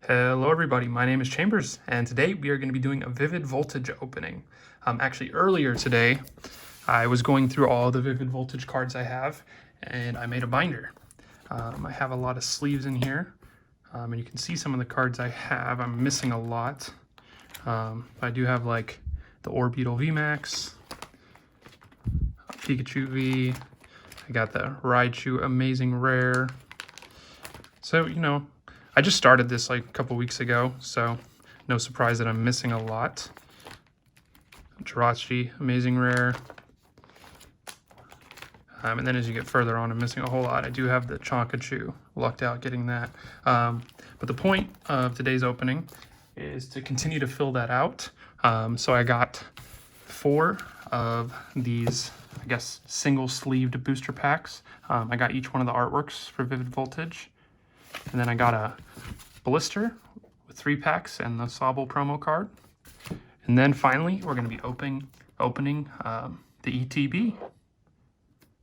Hello everybody, my name is Chambers, and today we are going to be doing a Vivid Voltage opening. Actually, earlier today, I was going through all the Vivid Voltage cards I have, and I made a binder. I have a lot of sleeves in here, and you can see some of the cards I have. I'm missing a lot. I do have like the Orbital VMAX, Pikachu V, I got the Raichu Amazing Rare. So, I just started this like a couple weeks ago, so no surprise that I'm missing a lot. Jirachi, Amazing Rare. And then as you get further on, I'm missing a whole lot. I do have the CHONKACHU, lucked out getting that. But the point of today's opening is to continue to fill that out. So I got 4 of these, I guess, single-sleeved booster packs. I got each one of the artworks for Vivid Voltage. And then I got a blister with 3 packs and the Sobble promo card. And then finally, we're going to be opening the ETB.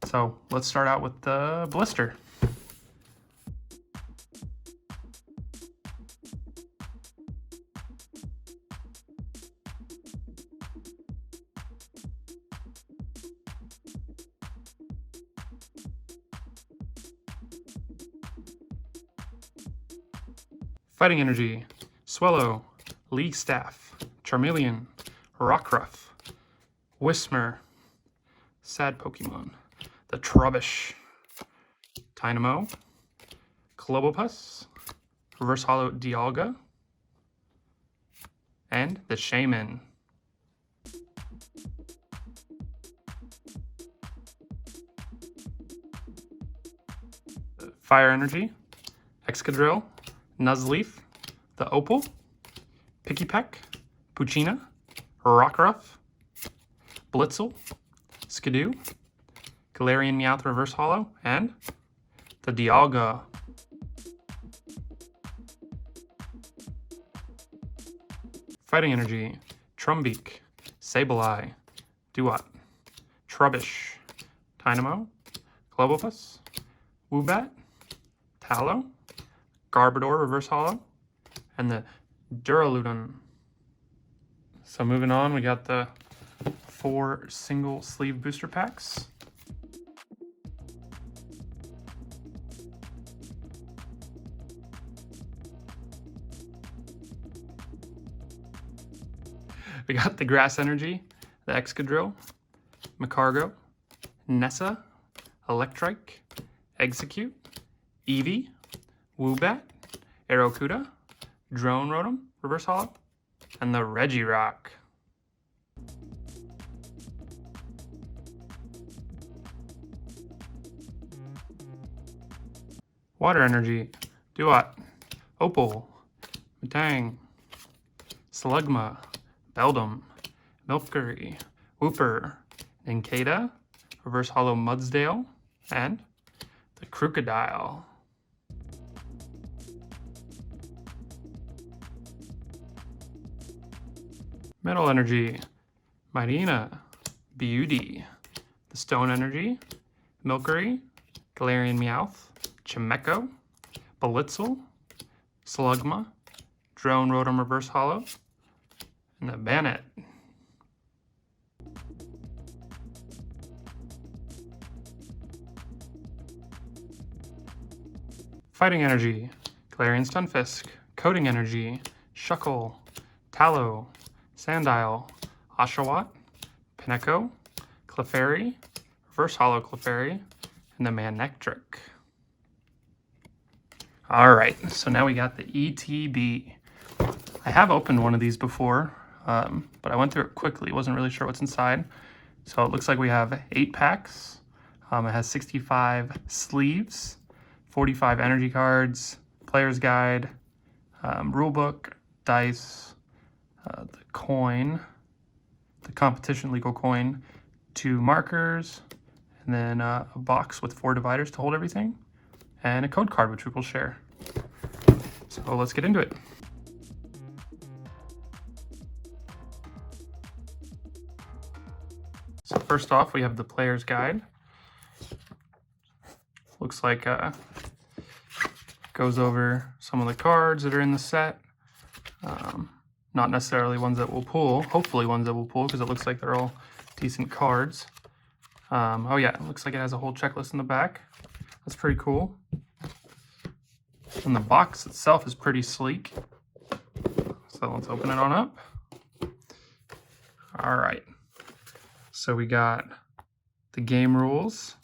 So let's start out with the blister. Fighting Energy, Swellow, League Staff, Charmeleon, Rockruff, Whismur, Sad Pokemon, the Trubbish, Dynamo, Clobopus, Reverse Holo Dialga, and the Shaman. Fire Energy, Excadrill, Nuzleaf, the Opal, Pikipek, Puccina, Rockruff, Blitzel, Skidoo, Galarian Meowth Reverse Holo, and the Dialga. Fighting Energy, Trumbeak, Sableye, Duat, Trubbish, Dynamo, Clobopus, Woobat, Tallow, Garbodor Reverse Holo, and the Duraludon. So moving on, we got the 4 single sleeve booster packs. We got the Grass Energy, the Excadrill, Macargo, Nessa, Electrike, Execute, Eevee, Woobat, Aerocuda, Drone Rotom, Reverse Holo, and the Regirock. Water Energy, Duat, Opal, Metang, Slugma, Beldum, Milcery, Wooper, Nincada, Reverse Holo Mudsdale, and the Crocodile. Metal Energy, Marina, Beauty, the Stone Energy, Milcery, Galarian Meowth, Chimecho, Blitzel, Slugma, Drone Rotom Reverse Holo, and the Bannet. Fighting Energy, Galarian Stunfisk, Coding Energy, Shuckle, Tallow, Sandile, Oshawott, Pineco, Clefairy, Reverse Holo Clefairy, and the Manectric. Alright, so now we got the ETB. I have opened one of these before, but I went through it quickly, wasn't really sure what's inside. So it looks like we have 8 packs. It has 65 sleeves, 45 energy cards, player's guide, rulebook, dice, the coin, the competition legal coin, 2 markers, and then a box with 4 dividers to hold everything, and a code card which we will share. So let's get into it. So first off, we have the player's guide. Looks like Goes over some of the cards that are in the set. Not necessarily ones that will pull, hopefully ones that will pull, because it looks like they're all decent cards. Oh yeah, it looks like it has a whole checklist in the back. That's pretty cool. And the box itself is pretty sleek. So let's open it on up. All right. So we got the game rules.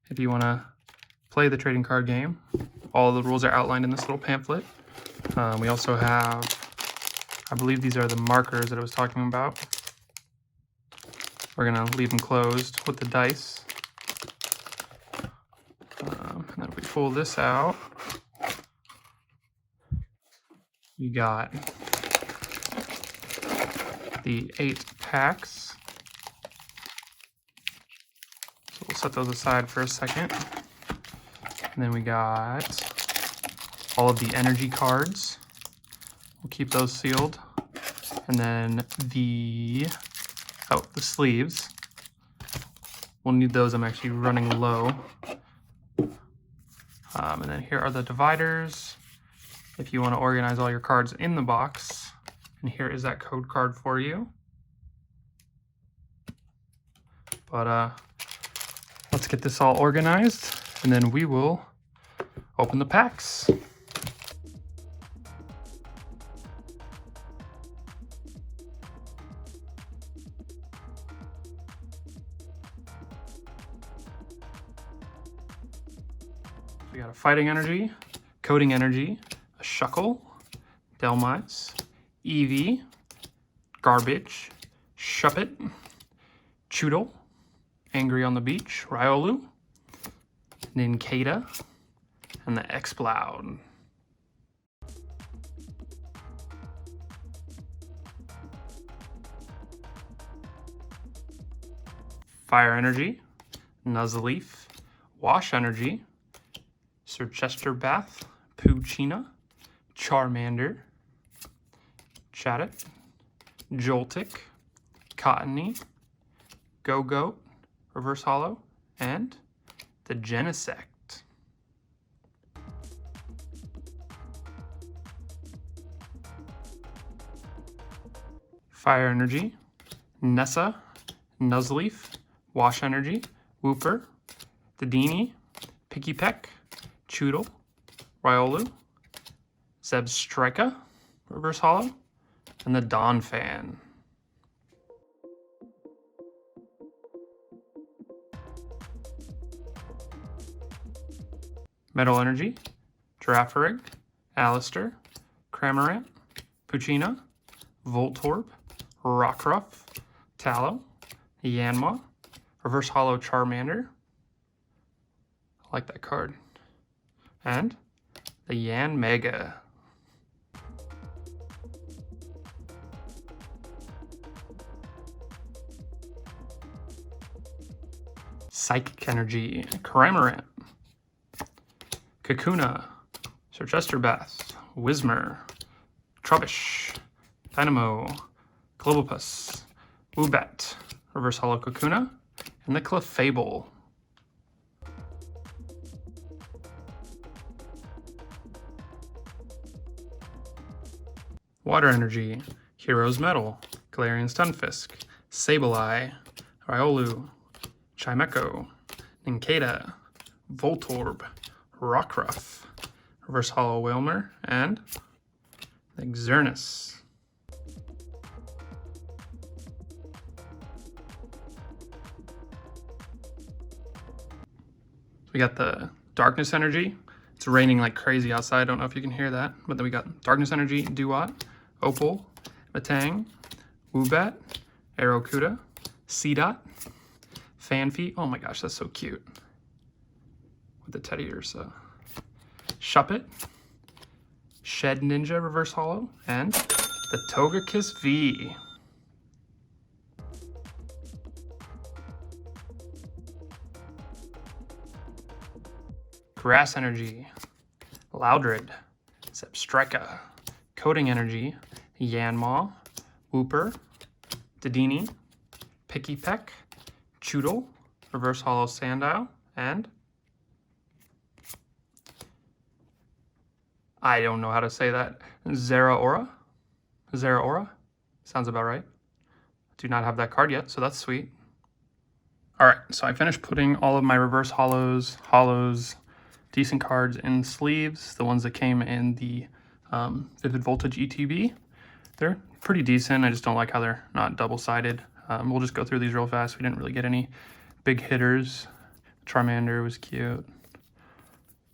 If you want to play the trading card game, all of the rules are outlined in this little pamphlet. We also have, I believe these are the markers that I was talking about. We're going to leave them closed with the dice. And then if we pull this out, we got the 8 packs. So we'll set those aside for a second. And then we got all of the energy cards. We'll keep those sealed. And then the sleeves. We'll need those. I'm actually running low. And then here are the dividers. If you want to organize all your cards in the box. And here is that code card for you. But let's get this all organized, and then we will open the packs. We got a Fighting Energy, Coding Energy, a Shuckle, Delmice, Eevee, Garbage, Shuppet, Choodle, Angry on the Beach, Riolu, Nincada, and the Exploud. Fire Energy, Nuzleaf, Wash Energy, Sir Chester Bath, Poochina, Charmander, Chatot, Joltik, Cottony, Go-Goat, Reverse Holo, and the Genesect. Fire Energy, Nessa, Nuzleaf, Wash Energy, Wooper, Dedenne, Pikipek, Choodle, Riolu, Zebstrika, Reverse Holo, and the Donphan. Metal Energy, Girafarig, Alistair, Cramorant, Poochina, Voltorb, Rockruff, Tallow, Yanma, Reverse Holo Charmander. I like that card. And the Yan Mega. Psychic Energy, Cramorant, Kakuna, Sir Chester Bath, Whismur, Trubbish, Dynamo, Globopus, Woobat, Reverse Holo Kakuna, and the Clefable. Water Energy, Hero's Metal, Galarian Stunfisk, Sableye, Riolu, Chimecho, Nincada, Voltorb, Rockruff, Reverse Holo Wilmer, and the Xerneas. We got the Darkness Energy. It's raining like crazy outside. I don't know if you can hear that. But then we got Darkness Energy, Duat, Opal, Matang, Woobat, Aerocuda, Seedot, Fanfy. Oh my gosh, that's so cute. With the teddy ears. Shuppet, Shed Ninja Reverse Holo, and the Togekiss V. Grass Energy, Loudred, Zebstrika, Coding Energy, Yanma, Wooper, Dedenne, Pikipek, Choodle, Reverse Holo Sandile, and I don't know how to say that. Zeraora? Zeraora? Sounds about right. Do not have that card yet, so that's sweet. All right, so I finished putting all of my reverse hollows, decent cards in sleeves, the ones that came in the Vivid Voltage ETB. They're pretty decent. I just don't like how they're not double-sided. We'll just go through these real fast. We didn't really get any big hitters. Charmander was cute.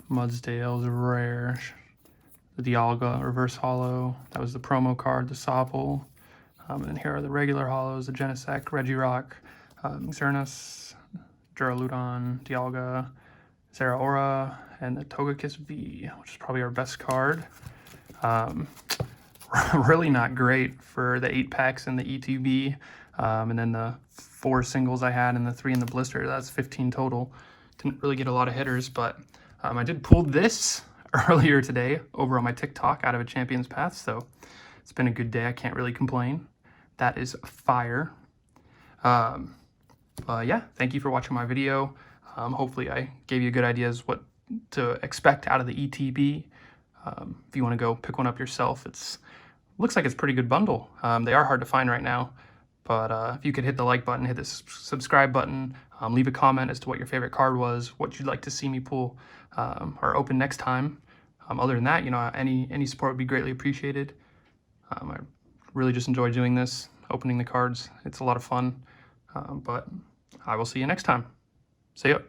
Mudsdale's rare. The Dialga reverse hollow. That was the promo card, the Sobble. And here are the regular hollows, the Genesect, Regirock, Xerneas, Duraludon, Dialga, Zeraora, and the Togekiss V, which is probably our best card. Really not great for the 8 packs in the ETB, and then the 4 singles I had and the 3 in the blister. That's 15 total. Didn't really get a lot of hitters, but I did pull this earlier today over on my TikTok out of a Champion's Path, so it's been a good day. I can't really complain. That is fire. Yeah, thank you for watching my video. Hopefully I gave you good ideas what to expect out of the ETB. If you want to go pick one up yourself, looks like it's a pretty good bundle. They are hard to find right now, but if you could hit the like button, hit the subscribe button, leave a comment as to what your favorite card was, what you'd like to see me pull or open next time. Other than that, you know, any support would be greatly appreciated. I really just enjoy doing this, opening the cards. It's a lot of fun, but I will see you next time. See ya.